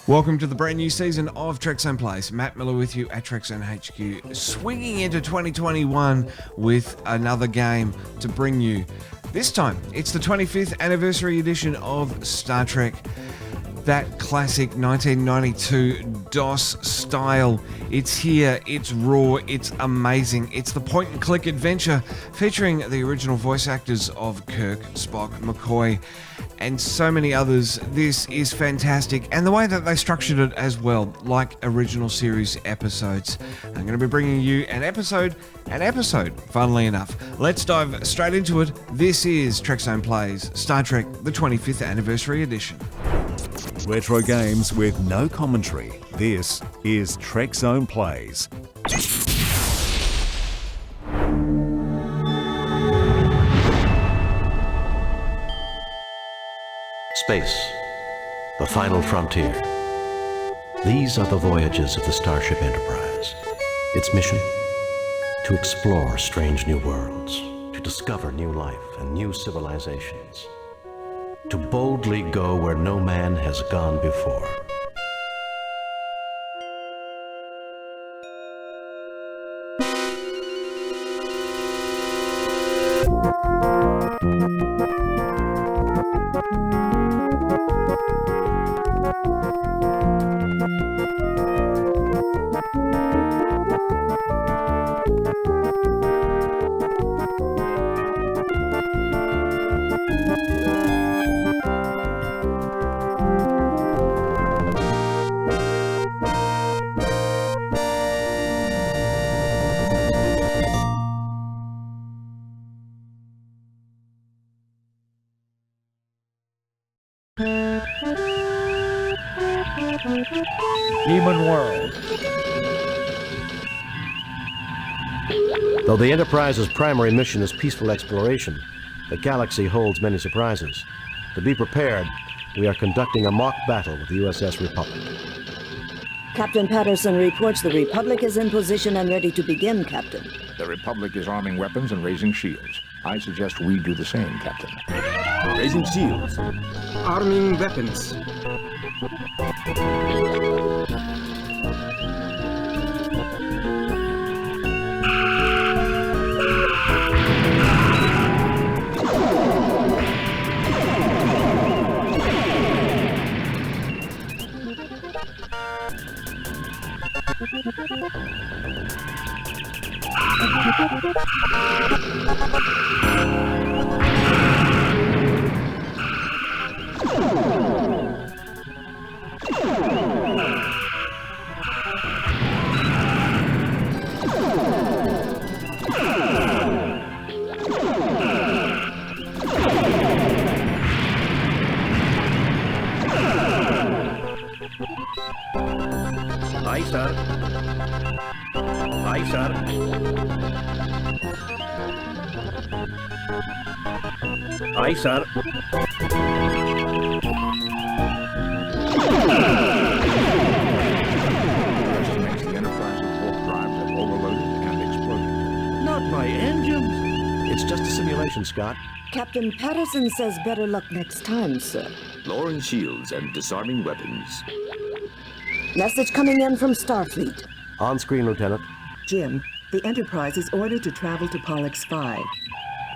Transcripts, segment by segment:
Welcome to the brand new season of Trekzone Plays. Matt Miller with you at Trekzone HQ, swinging into 2021 with another game to bring you. This time, it's the 25th anniversary edition of Star Trek. That classic 1992 DOS style. It's here, it's raw, it's amazing. It's the point-and-click adventure featuring the original voice actors of Kirk, Spock, McCoy, and so many others. This is fantastic, and the way that they structured it as well, like original series episodes. I'm going to be bringing you an episode, funnily enough. Let's dive straight into it. This is Trekzone Plays, Star Trek, the 25th anniversary edition. Retro games with no commentary. This is Trekzone Plays. Space, the final frontier. These are the voyages of the Starship Enterprise. Its mission? To explore strange new worlds, to discover new life and new civilizations. To boldly go where no man has gone before. Human world. Though the Enterprise's primary mission is peaceful exploration, the galaxy holds many surprises. To be prepared, we are conducting a mock battle with the USS Republic. Captain Patterson reports the Republic is in position and ready to begin, Captain. The Republic is arming weapons and raising shields. I suggest we do the same, Captain. Raising shields. Arming weapons. Aye, sir. Aye, sir. Aye, sir. Estimates the Enterprise's warp drives have overloaded and exploded. Not my engines. It's just a simulation, Scott. Captain Patterson says better luck next time, sir. Lowering shields and disarming weapons. Message coming in from Starfleet. On screen, Lieutenant. Jim, the Enterprise is ordered to travel to Pollux IV.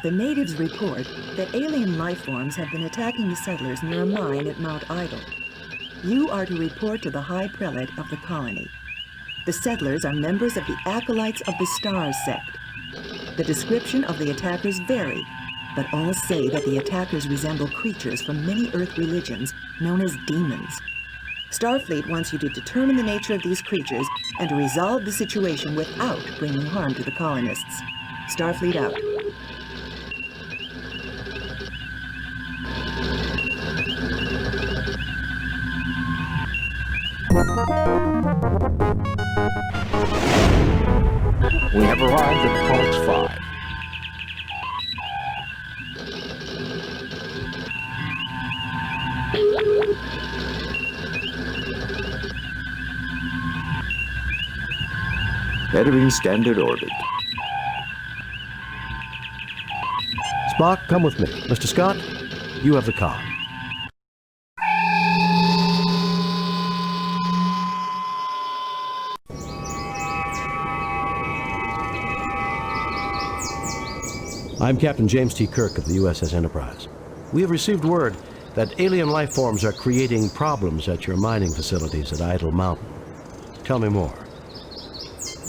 The natives report that alien life forms have been attacking the settlers near a mine at Mount Idle. You are to report to the High Prelate of the colony. The settlers are members of the Acolytes of the Stars sect. The description of the attackers vary, but all say that the attackers resemble creatures from many Earth religions known as demons. Starfleet wants you to determine the nature of these creatures and to resolve the situation without bringing harm to the colonists. Starfleet out. We have arrived at Pollux V. Entering standard orbit. Spock, come with me. Mr. Scott, you have the car. I'm Captain James T. Kirk of the USS Enterprise. We have received word that alien life forms are creating problems at your mining facilities at Idle Mountain. Tell me more.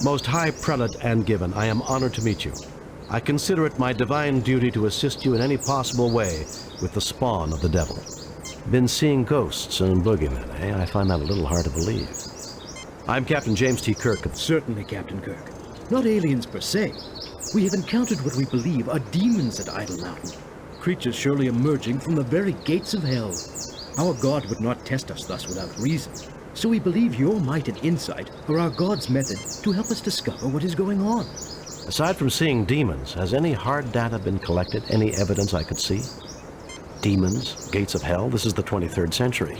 Most High Prelate and Given, I am honored to meet you. I consider it my divine duty to assist you in any possible way with the spawn of the devil. Been seeing ghosts and boogeymen, eh? I find that a little hard to believe. I'm Captain James T. Kirk of... Certainly, Captain Kirk. Not aliens per se. We have encountered what we believe are demons at Idle Mountain. Creatures surely emerging from the very gates of hell. Our God would not test us thus without reason. So we believe your might and insight are our God's method to help us discover what is going on. Aside from seeing demons, has any hard data been collected? Any evidence I could see? Demons? Gates of hell? This is the 23rd century.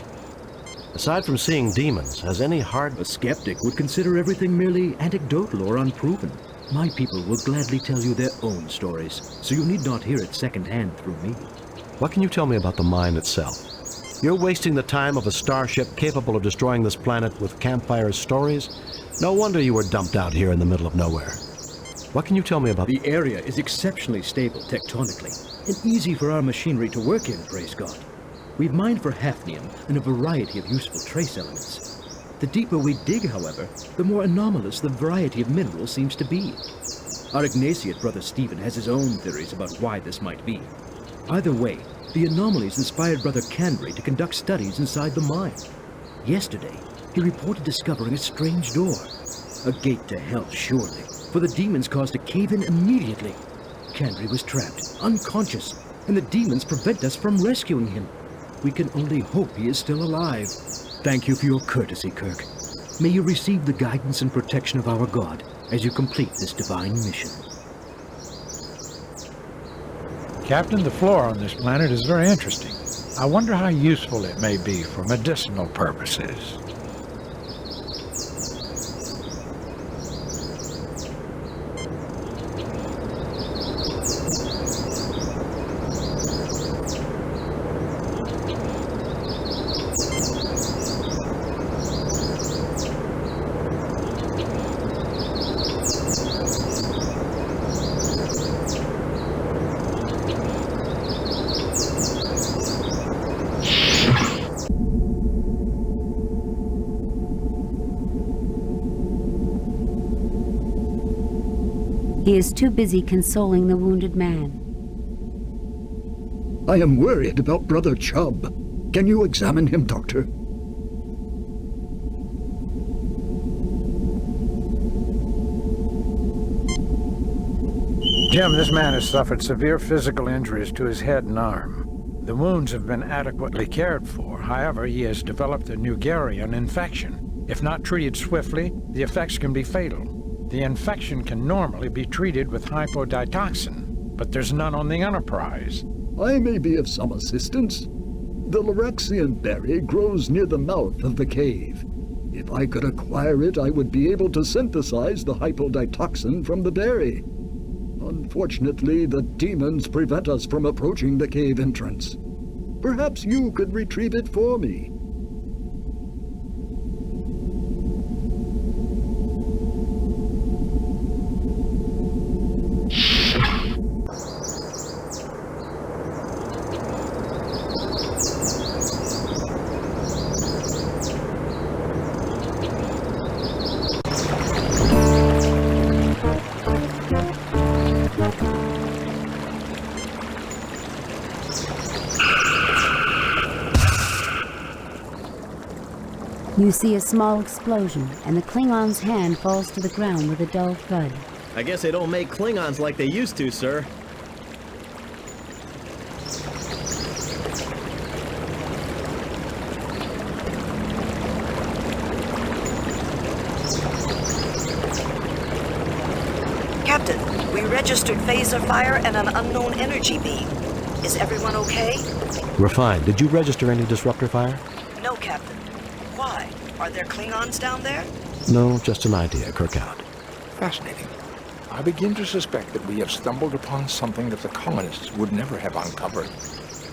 Aside from seeing demons, has any hard... A skeptic would consider everything merely anecdotal or unproven. My people will gladly tell you their own stories, so you need not hear it secondhand through me. What can you tell me about the mine itself? You're wasting the time of a starship capable of destroying this planet with campfire stories? No wonder you were dumped out here in the middle of nowhere. What can you tell me about... The area is exceptionally stable tectonically, and easy for our machinery to work in, praise God. We've mined for hafnium and a variety of useful trace elements. The deeper we dig, however, the more anomalous the variety of minerals seems to be. Our Ignatiate brother Stephen has his own theories about why this might be. Either way, the anomalies inspired Brother Canbury to conduct studies inside the mine. Yesterday, he reported discovering a strange door. A gate to hell, surely, for the demons caused a cave-in immediately. Canbury was trapped, unconscious, and the demons prevent us from rescuing him. We can only hope he is still alive. Thank you for your courtesy, Kirk. May you receive the guidance and protection of our God as you complete this divine mission. Captain, the flora on this planet is very interesting. I wonder how useful it may be for medicinal purposes. He is too busy consoling the wounded man. I am worried about Brother Chubb. Can you examine him, Doctor? Jim, this man has suffered severe physical injuries to his head and arm. The wounds have been adequately cared for. However, he has developed a Nugarian infection. If not treated swiftly, the effects can be fatal. The infection can normally be treated with hypoditoxin, but there's none on the Enterprise. I may be of some assistance. The Lorexian berry grows near the mouth of the cave. If I could acquire it, I would be able to synthesize the hypoditoxin from the berry. Unfortunately, the demons prevent us from approaching the cave entrance. Perhaps you could retrieve it for me. You see a small explosion, and the Klingon's hand falls to the ground with a dull thud. I guess they don't make Klingons like they used to, sir. Captain, we registered phaser fire and an unknown energy beam. Is everyone okay? We're fine. Did you register any disruptor fire? No, Captain. Why? Are there Klingons down there? No, just an idea. Kirk out. Fascinating. I begin to suspect that we have stumbled upon something that the colonists would never have uncovered.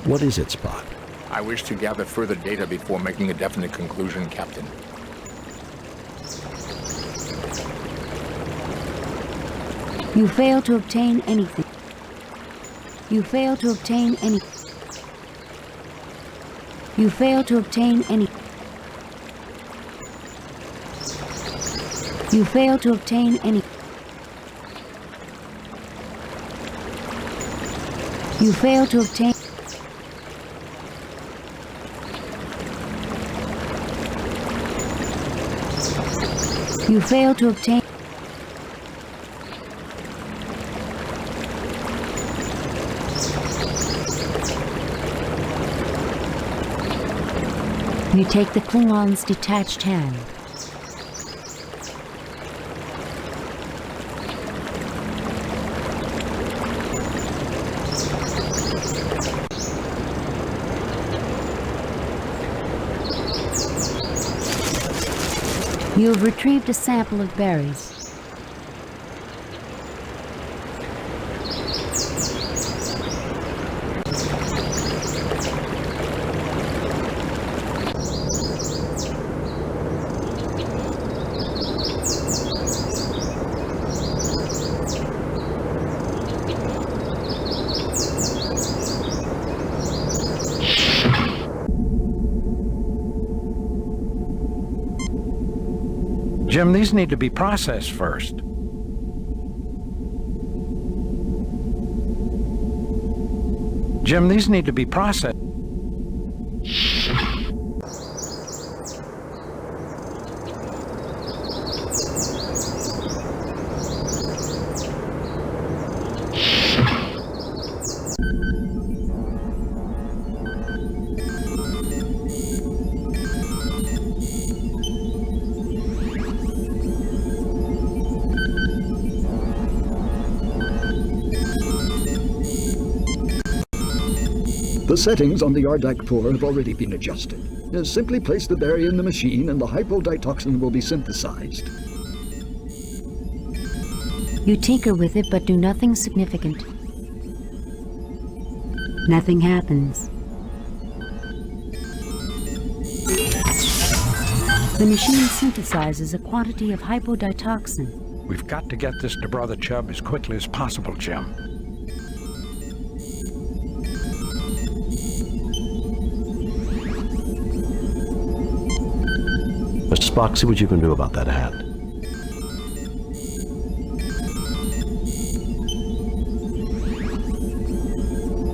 What is it, Spock? I wish to gather further data before making a definite conclusion, Captain. You fail to obtain anything. You fail to obtain any. You fail to obtain any. You fail to obtain any. You fail to obtain. You fail to obtain. You take the Klingon's detached hand. You have retrieved a sample of berries. Jim, these need to be processed first. Jim, these need to be processed. The settings on the Ardak IV have already been adjusted. Simply place the berry in the machine and the hypoditoxin will be synthesized. You tinker with it, but do nothing significant. Nothing happens. The machine synthesizes a quantity of hypoditoxin. We've got to get this to Brother Chubb as quickly as possible, Jim. Mr. Spock, see what you can do about that hat.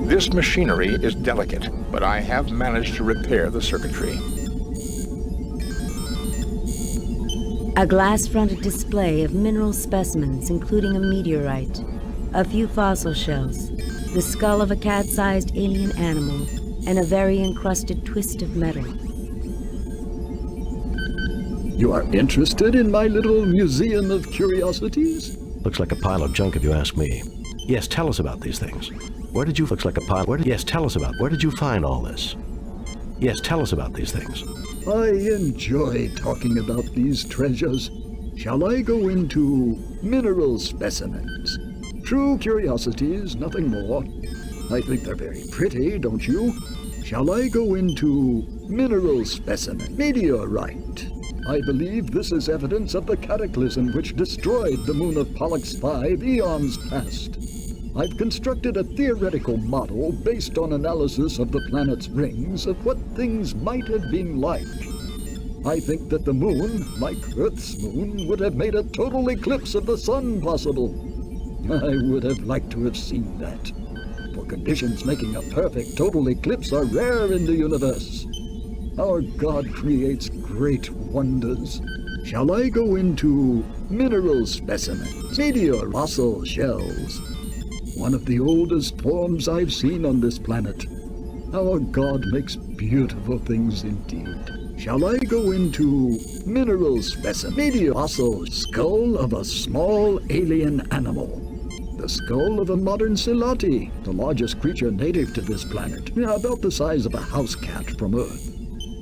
This machinery is delicate, but I have managed to repair the circuitry. A glass-fronted display of mineral specimens, including a meteorite, a few fossil shells, the skull of a cat-sized alien animal, and a very encrusted twist of metal. You are interested in my little museum of curiosities? Looks like a pile of junk if you ask me. Yes, tell us about these things. Where did you... Looks like a pile... Yes, tell us about... Where did you find all this? Yes, tell us about these things. I enjoy talking about these treasures. Shall I go into mineral specimens? True curiosities, nothing more. I think they're very pretty, don't you? Shall I go into mineral specimen? Meteorite. I believe this is evidence of the cataclysm which destroyed the moon of Pollux V eons past. I've constructed a theoretical model based on analysis of the planet's rings of what things might have been like. I think that the moon, like Earth's moon, would have made a total eclipse of the sun possible. I would have liked to have seen that. For conditions making a perfect total eclipse are rare in the universe. Our God creates great wonders. Shall I go into mineral specimens, meteor fossil shells? One of the oldest forms I've seen on this planet. Our God makes beautiful things indeed. Shall I go into mineral specimen, meteor fossil skull of a small alien animal? The skull of a modern Silati, the largest creature native to this planet, about the size of a house cat from Earth.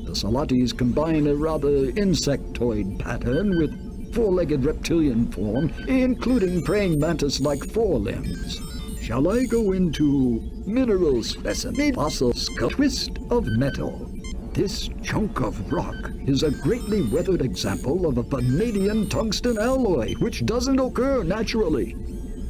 The Salatis combine a rather insectoid pattern with four-legged reptilian form, including praying mantis-like forelimbs. Shall I go into mineral specimen, fossil skull, twist of metal? This chunk of rock is a greatly weathered example of a vanadium tungsten alloy, which doesn't occur naturally.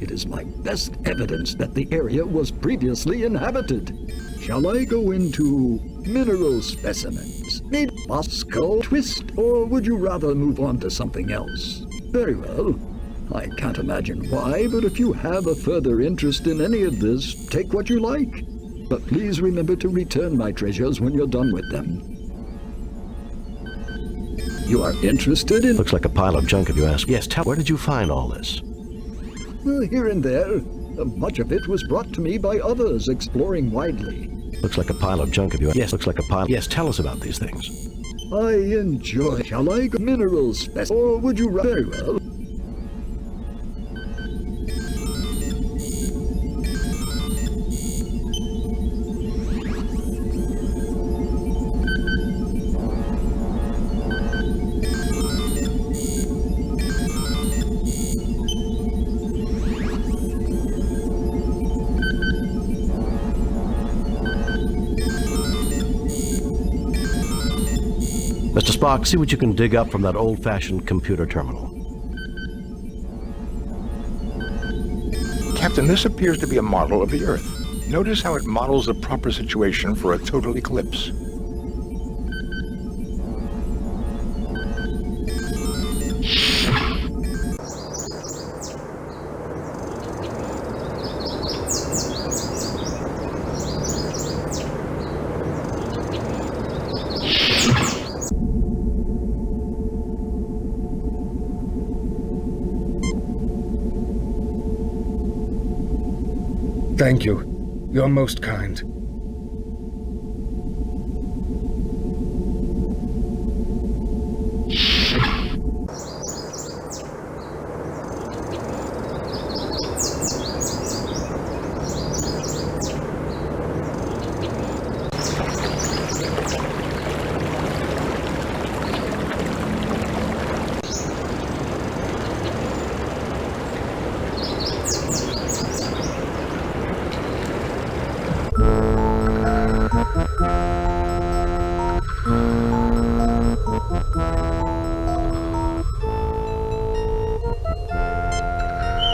It is my best evidence that the area was previously inhabited. Shall I go into mineral specimens? Maybe a skull twist? Or would you rather move on to something else? Very well. I can't imagine why, but if you have a further interest in any of this, take what you like. But please remember to return my treasures when you're done with them. You are interested in... Looks like a pile of junk if you ask. Yes, where did you find all this? Here and there. Much of it was brought to me by others exploring widely. Looks like a pile of junk if you ask. Yes, looks like a pile. Yes, tell us about these things. I enjoy... Shall I go mineral specimens? Or would you rather... Very well. Mr. Spock, see what you can dig up from that old-fashioned computer terminal. Captain, this appears to be a model of the Earth. Notice how it models the proper situation for a total eclipse. Thank you. You're most kind.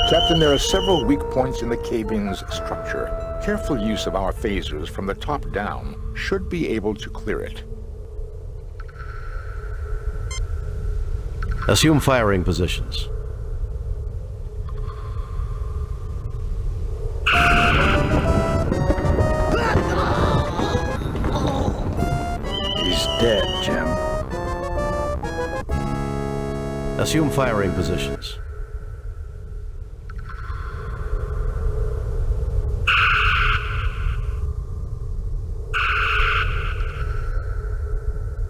Captain, there are several weak points in the cave-in's structure. Careful use of our phasers from the top down should be able to clear it. Assume firing positions. He's dead, Jim. Assume firing positions.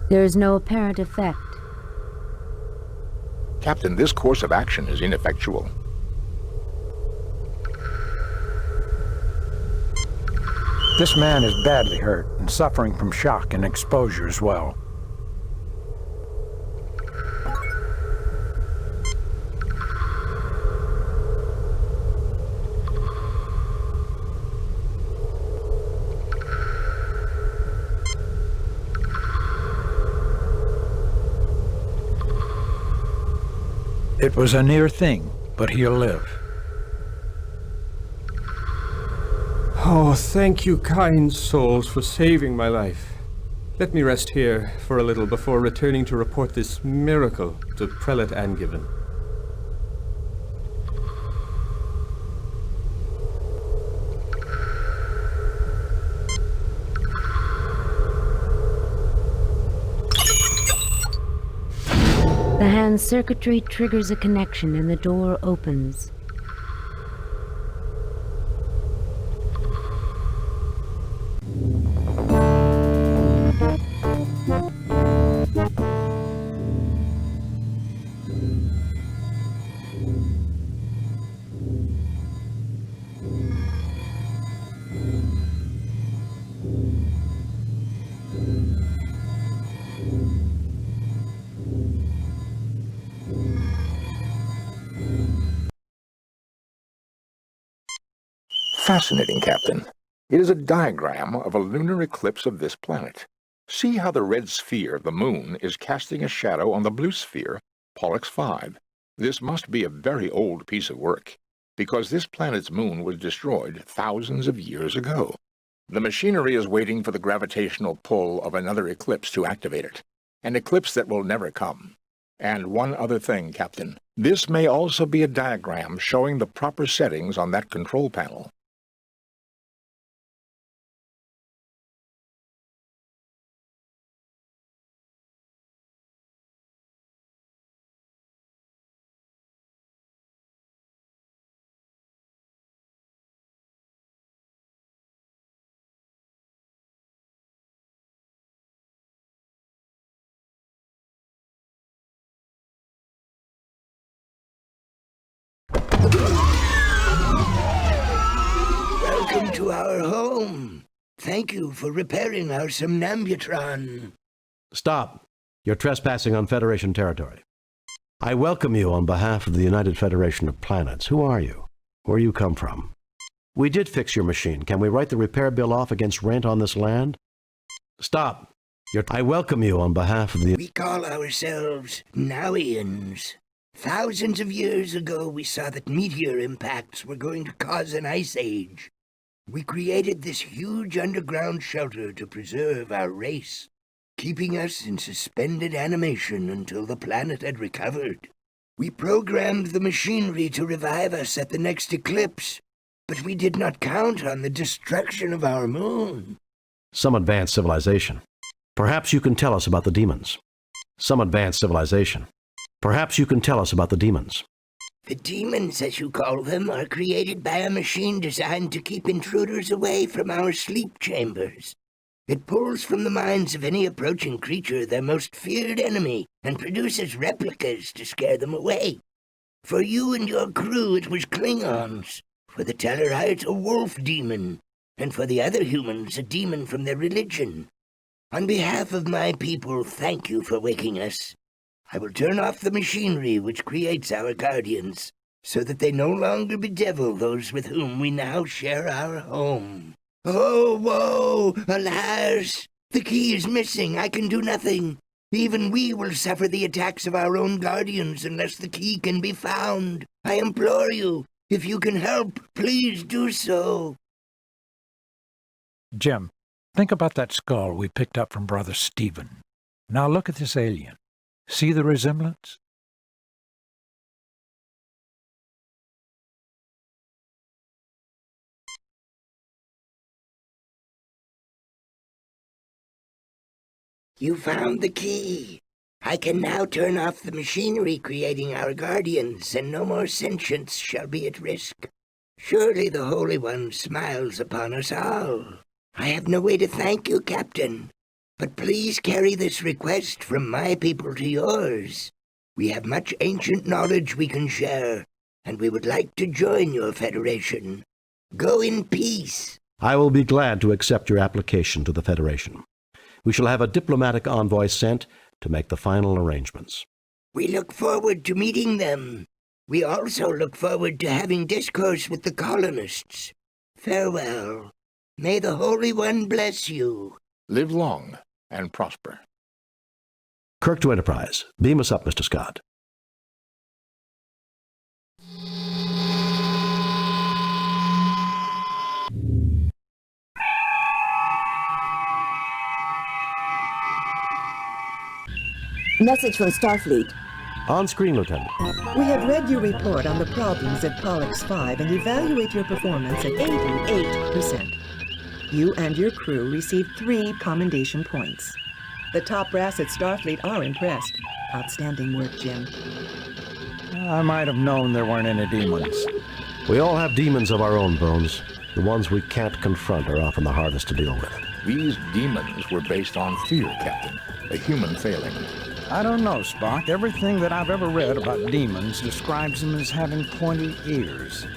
There is no apparent effect. Captain, this course of action is ineffectual. This man is badly hurt and suffering from shock and exposure as well. It was a near thing, but he'll live. Oh, thank you, kind souls, for saving my life. Let me rest here for a little before returning to report this miracle to Prelate Angiven. The hand circuitry triggers a connection and the door opens. Fascinating, Captain. It is a diagram of a lunar eclipse of this planet. See how the red sphere of the moon is casting a shadow on the blue sphere, Pollux IV. This must be a very old piece of work. because this planet's moon was destroyed thousands of years ago. The machinery is waiting for the gravitational pull of another eclipse to activate it, an eclipse that will never come. And one other thing, Captain. This may also be a diagram showing the proper settings on that control panel. Welcome to our home. Thank you for repairing our somnambutron. Stop. You're trespassing on Federation territory. I welcome you on behalf of the United Federation of Planets. Who are you? Where you come from? We did fix your machine. Can we write the repair bill off against rent on this land? Stop. I welcome you on behalf of the... We call ourselves Nowians. Thousands of years ago, we saw that meteor impacts were going to cause an ice age. We created this huge underground shelter to preserve our race, keeping us in suspended animation until the planet had recovered. We programmed the machinery to revive us at the next eclipse, but we did not count on the destruction of our moon. Some advanced civilization. Perhaps you can tell us about the demons. Some advanced civilization. Perhaps you can tell us about the demons. The demons, as you call them, are created by a machine designed to keep intruders away from our sleep chambers. It pulls from the minds of any approaching creature their most feared enemy and produces replicas to scare them away. For you and your crew, it was Klingons. For the Tellarites, a wolf demon. And for the other humans, a demon from their religion. On behalf of my people, thank you for waking us. I will turn off the machinery which creates our guardians, so that they no longer bedevil those with whom we now share our home. Oh, woe! Alas! The key is missing. I can do nothing. Even we will suffer the attacks of our own guardians unless the key can be found. I implore you, if you can help, please do so. Jim, think about that skull we picked up from Brother Stephen. Now look at this alien. See the resemblance? You found the key. I can now turn off the machinery creating our guardians, and no more sentience shall be at risk. Surely the Holy One smiles upon us all. I have no way to thank you, Captain. But please carry this request from my people to yours. We have much ancient knowledge we can share, and we would like to join your federation. Go in peace. I will be glad to accept your application to the Federation. We shall have a diplomatic envoy sent to make the final arrangements. We look forward to meeting them. We also look forward to having discourse with the colonists. Farewell. May the Holy One bless you. Live long and prosper. Kirk to Enterprise. Beam us up, Mr. Scott. Message from Starfleet. On screen, Lieutenant. We have read your report on the problems at Pollux IV and evaluate your performance at 88%. You and your crew received 3 commendation points. The top brass at Starfleet are impressed. Outstanding work, Jim. I might have known there weren't any demons. We all have demons of our own, Bones. The ones we can't confront are often the hardest to deal with. These demons were based on fear, Captain. A human failing. I don't know, Spock. Everything that I've ever read about demons describes them as having pointy ears.